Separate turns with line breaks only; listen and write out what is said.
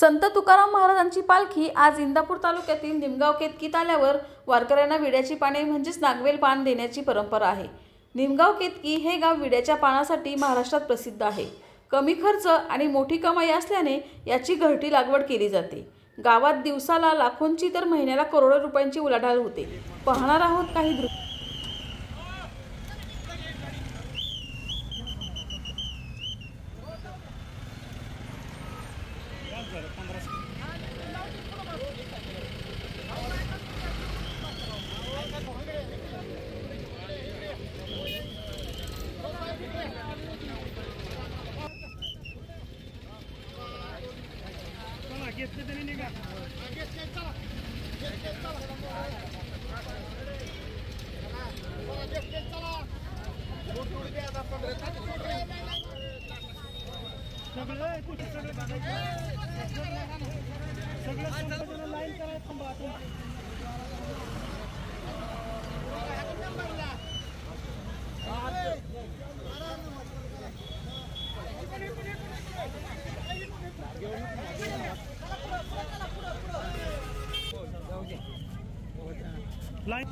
संत तुकाराम महाराजांची पालखी आज इंदापूर तालुक्यातील निमगाव केतकीत आल्यावर वारकऱ्यांना विड्याची पाने म्हणजेच नागवेल पान देण्याची परंपरा आहे। निमगाव केतकी हे गाव विड्याच्या पानासाठी महाराष्ट्रात प्रसिद्ध आहे। कमी खर्च आणि मोठी कमाई असल्याने याची घरटी लागवड केली जाते। गावात दिवसाला लाखोंची तर महिन्याला करोडो रुपयांची उलाढाल होते। पाहणार आहोत काही दृश्य।
लाईन